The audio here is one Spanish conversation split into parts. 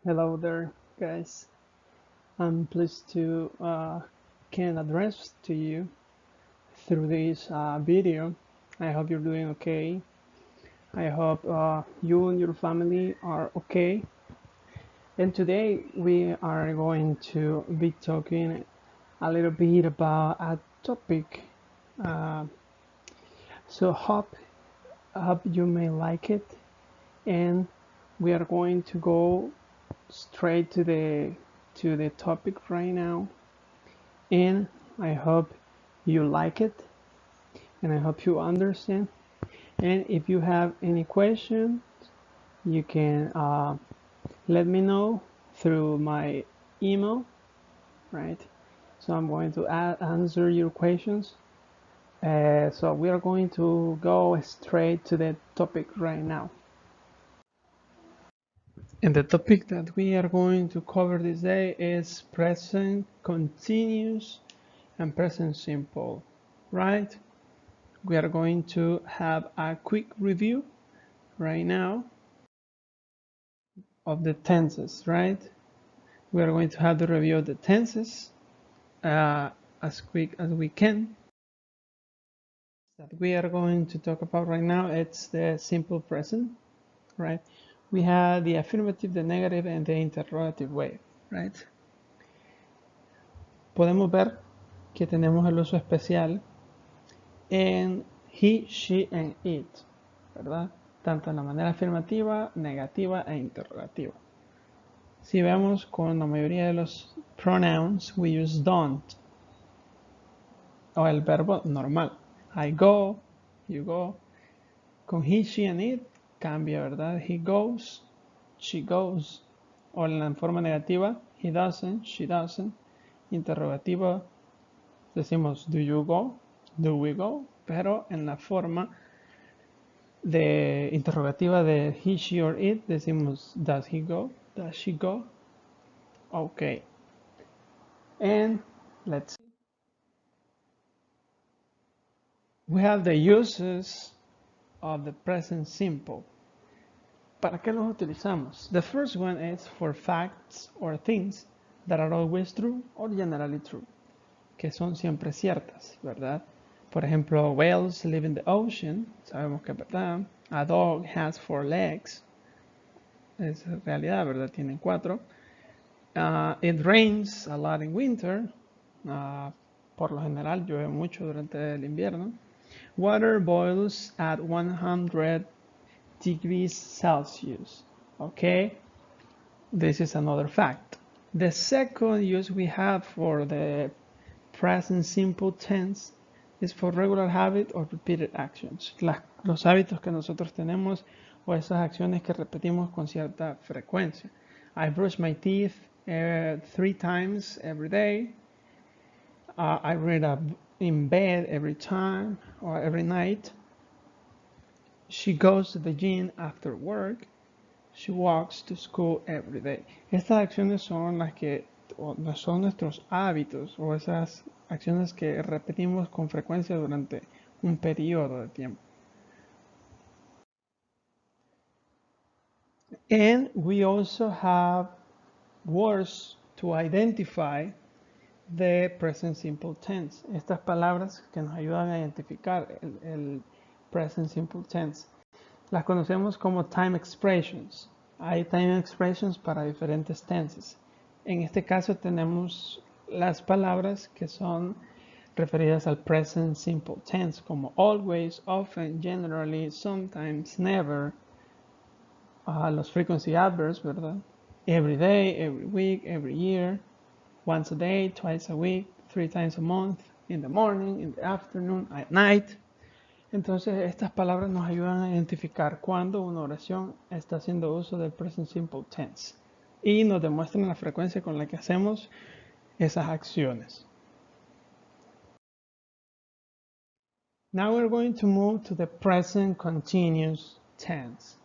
Hello there, guys. I'm pleased to can address to you through this video. I hope you're doing okay. I hope you and your family are okay. And today we are going to be talking a little bit about a topic. Uh, so hope you may like it, and we are going to go straight to the topic right now, and I hope you like it, and I hope you understand. And if you have any questions, you can let me know through my email, right? So I'm going to answer your questions. So we are going to go straight to the topic right now. And the topic that we are going to cover this day is present continuous and present simple, right? We are going to have a quick review right now of the tenses, right? We are going to have the review of the tenses uh, as quick as we can. That we are going to talk about right now, it's the simple present, right? We have the affirmative, the negative, and the interrogative way, right? Podemos ver que tenemos el uso especial en he, she, and it, ¿verdad? Tanto en la manera afirmativa, negativa e interrogativa. Si vemos con la mayoría de los pronouns, we use don't, o el verbo normal. I go, you go. Con he, she, and it cambia, ¿verdad? He goes, she goes. O en la forma negativa, he doesn't, she doesn't. Interrogativa, decimos do you go, do we go. Pero en la forma de interrogativa de he, she, or it, decimos does he go, does she go. Okay. And let's see. We have the uses of the present simple. ¿Para qué los utilizamos? The first one is for facts or things that are always true or generally true, que son siempre ciertas, ¿verdad? Por ejemplo, whales live in the ocean, sabemos que es verdad. A dog has 4 legs, es realidad, ¿verdad? Tienen 4. It rains a lot in winter, por lo general llueve mucho durante el invierno. Water boils at 100 degrees Celsius. Okay, this is another fact. The second use we have for the present simple tense is for regular habit or repeated actions. Los hábitos que nosotros tenemos o esas acciones que repetimos con cierta frecuencia. I brush my teeth 3 times every day. I read in bed every time or every night. She goes to the gym after work. She walks to school every day. Estas acciones son las que son nuestros hábitos o esas acciones que repetimos con frecuencia durante un periodo de tiempo. And we also have words to identify the present simple tense. Estas palabras que nos ayudan a identificar el present simple tense. Las conocemos como time expressions. Hay time expressions para diferentes tenses. En este caso tenemos las palabras que son referidas al present simple tense, como always, often, generally, sometimes, never. Los frequency adverbs, ¿verdad? Every day, every week, every year, once a day, twice a week, 3 times a month, in the morning, in the afternoon, at night. Entonces, estas palabras nos ayudan a identificar cuando una oración está haciendo uso del present simple tense y nos demuestran la frecuencia con la que hacemos esas acciones. Now we're going to move to the present continuous tense.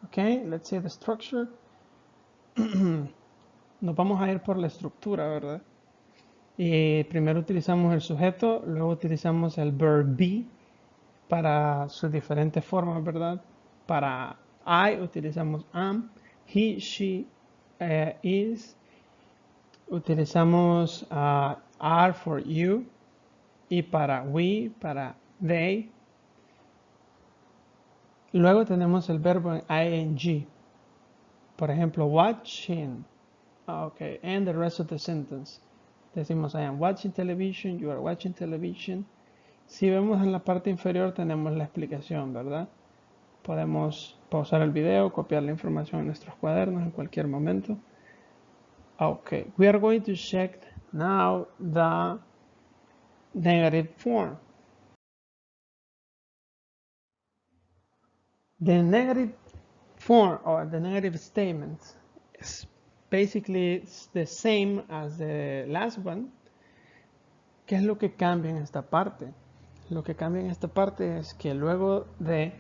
Okay, let's see the structure. Nos vamos a ir por la estructura, ¿verdad? Y primero utilizamos el sujeto, luego utilizamos el verb be para sus diferentes formas, ¿verdad? Para I utilizamos am, he, she, is, utilizamos are for you, y para we, para they. Luego tenemos el verbo en ing. Por ejemplo, watching. Okay, and the rest of the sentence. Decimos I am watching television, you are watching television. Si vemos en la parte inferior tenemos la explicación, ¿verdad? Podemos pausar el video, copiar la información en nuestros cuadernos en cualquier momento. Okay, we are going to check now the negative form. The negative form or the negative statement is basically the same as the last one. ¿Qué es lo que cambia en esta parte? Lo que cambia en esta parte es que luego de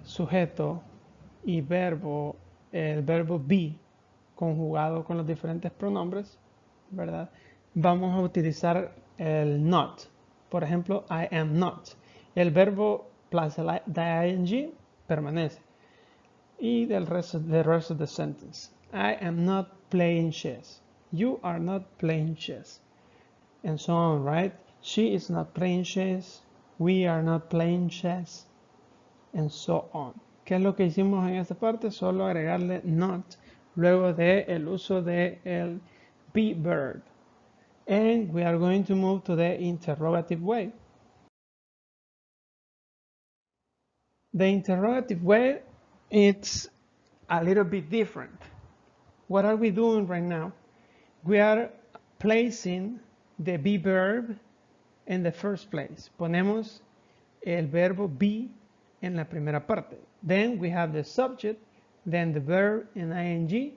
sujeto y verbo, el verbo be conjugado con los diferentes pronombres, ¿verdad? Vamos a utilizar el not. Por ejemplo, I am not. El verbo plus the ing permanece. Y the rest of the sentence. I am not playing chess. You are not playing chess. And so on, right? She is not playing chess. We are not playing chess. And so on. ¿Qué es lo que hicimos en esta parte? Solo agregarle not luego de el uso de el be verb. And we are going to move to the interrogative way. The interrogative way, it's a little bit different. What are we doing right now? We are placing the be verb in the first place. Ponemos el verbo be en la primera parte. Then we have the subject, then the verb in ing,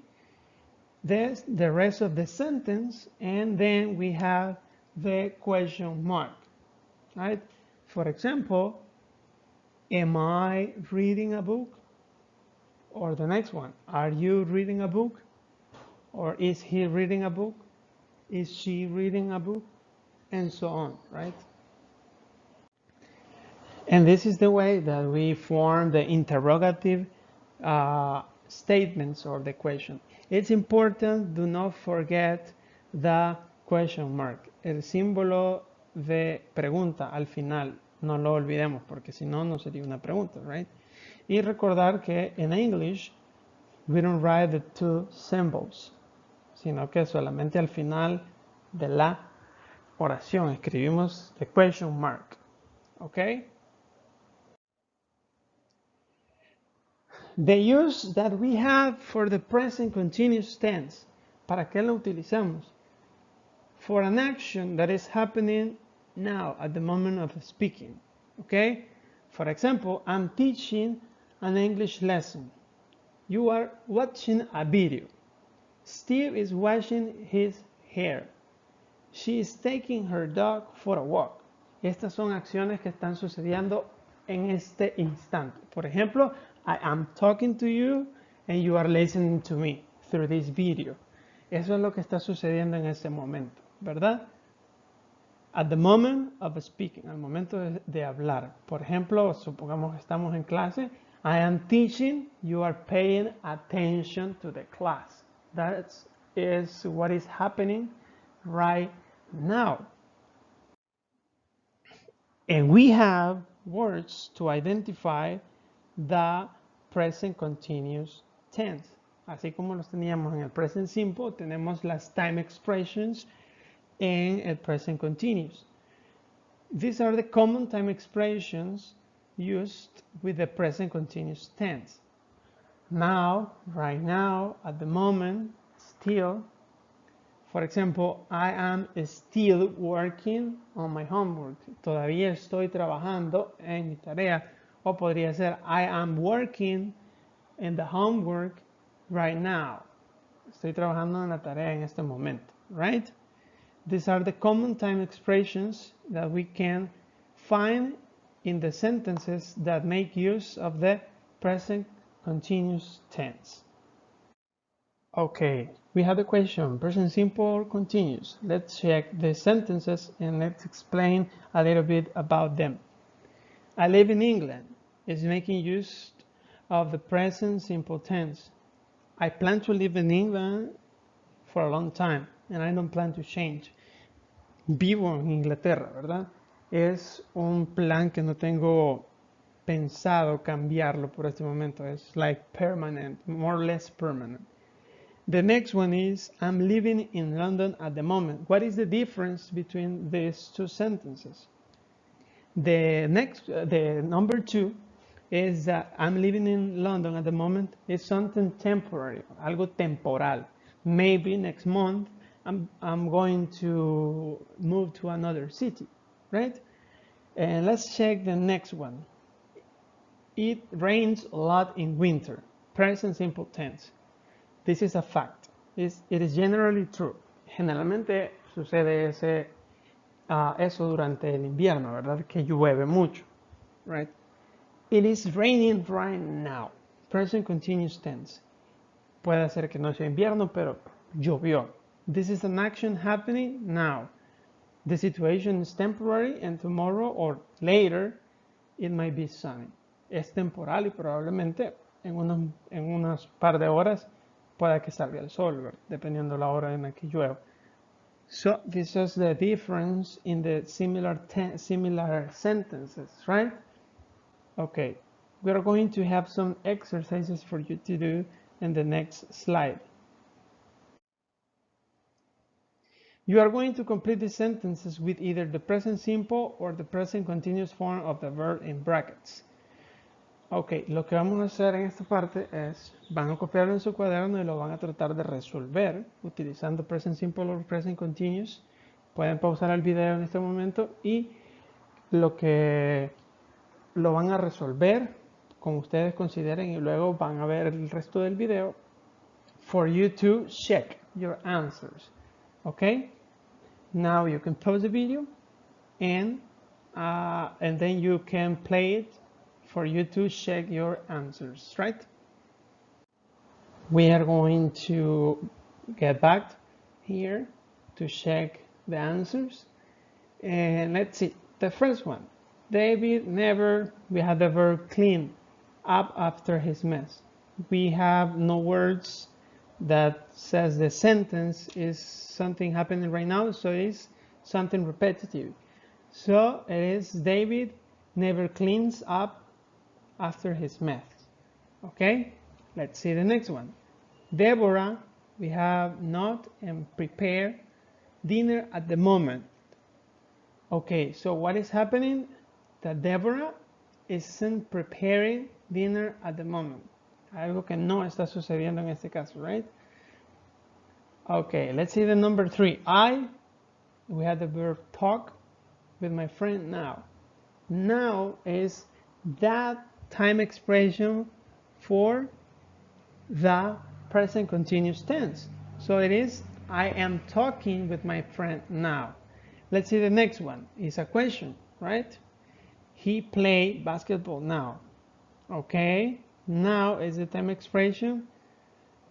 then the rest of the sentence, and then we have the question mark, right? For example, am I reading a book? Or the next one, are you reading a book? Or is he reading a book? Is she reading a book? And so on, right? And this is the way that we form the interrogative statements or the question. It's important, do not forget the question mark, el símbolo de pregunta al final. No lo olvidemos porque si no, no sería una pregunta, right? Y recordar que en English, we don't write the two symbols, sino que solamente al final de la oración escribimos the question mark, ¿ok? The use that we have for the present continuous tense, ¿para qué lo utilizamos? For an action that is happening now at the moment of speaking, ¿ok? For example, I'm teaching an English lesson. You are watching a video. Steve is washing his hair. She is taking her dog for a walk. Estas son acciones que están sucediendo en este instante. Por ejemplo, I am talking to you and you are listening to me through this video. Eso es lo que está sucediendo en este momento, ¿verdad? At the moment of speaking, al momento de hablar. Por ejemplo, supongamos que estamos en clase. I am teaching, you are paying attention to the class. That is what is happening right now. And we have words to identify the present continuous tense. Así como los teníamos en el present simple, tenemos las time expressions en el present continuous. These are the common time expressions used with the present continuous tense. Now, right now, at the moment, still. For example, I am still working on my homework. Todavía estoy trabajando en mi tarea. O podría ser, I am working in the homework right now. Estoy trabajando en la tarea en este momento, right? These are the common time expressions that we can find in the sentences that make use of the present continuous tense. Okay, we have the question, present simple or continuous. Let's check the sentences and let's explain a little bit about them. I live in England is making use of the present simple tense. I plan to live in England for a long time and I don't plan to change. Vivo en Inglaterra, ¿verdad? Es un plan que no tengo pensado cambiarlo por este momento. Es like permanent, more or less permanent. The next one is, I'm living in London at the moment. What is the difference between these two sentences? The number 2 is that I'm living in London at the moment. It's something temporary, algo temporal. Maybe next month I'm going to move to another city, right? And let's check the next one. It rains a lot in winter. Present simple tense. This is a fact. It is generally true. Generalmente sucede eso durante el invierno, ¿verdad? Que llueve mucho, right? It is raining right now. Present continuous tense. Puede ser que no sea invierno, pero llovió. This is an action happening now. The situation is temporary and tomorrow or later it might be sunny. Es temporal y probablemente en unas par de horas pueda que salga el sol, ¿verdad? Dependiendo la hora en la que llueva. So this is the difference in the similar sentences, right? Okay, we are going to have some exercises for you to do in the next slide. You are going to complete the sentences with either the present simple or the present continuous form of the verb in brackets. Ok, lo que vamos a hacer en esta parte es, van a copiarlo en su cuaderno y lo van a tratar de resolver utilizando present simple o present continuous. Pueden pausar el video en este momento y lo van a resolver como ustedes consideren y luego van a ver el resto del video for you to check your answers. Okay? Now you can pause the video and then you can play it for you to check your answers, right? We are going to get back here to check the answers. And let's see, the first one. David never, we have the verb clean up after his mess. We have no words that says the sentence is something happening right now, so it's something repetitive. So it is David never cleans up after his mess. Okay, let's see the next one. Deborah, we have not and prepare dinner at the moment. Okay, so what is happening? That Deborah isn't preparing dinner at the moment. Algo que no está sucediendo en este caso, right? Okay, let's see the number 3. We have the verb talk with my friend now. Now is that time expression for the present continuous tense. So it is, I am talking with my friend now. Let's see the next one. It's a question, right? He played basketball now. Okay, now is the time expression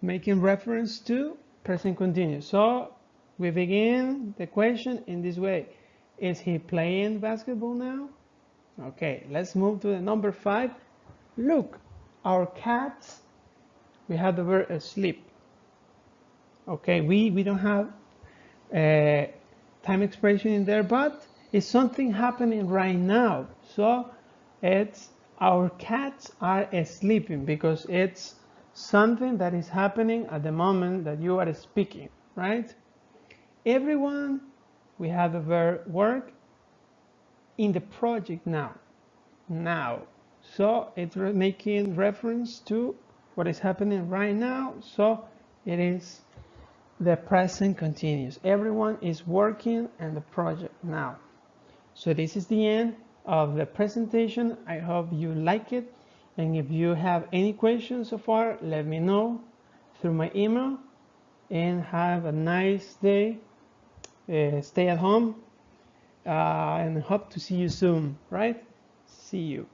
making reference to present continuous. So we begin the question in this way. Is he playing basketball now? Okay, let's move to the number 5. Look, our cats, we have the verb asleep. Okay, we don't have a time expression in there, but it's something happening right now. So it's our cats are sleeping because it's something that is happening at the moment that you are speaking, right? Everyone, we have the verb work in the project now. So it's making reference to what is happening right now. So it is the present continuous. Everyone is working on the project now. So this is the end of the presentation. I hope you like it. And if you have any questions so far, let me know through my email. And have a nice day. Stay at home. And hope to see you soon, right? See you.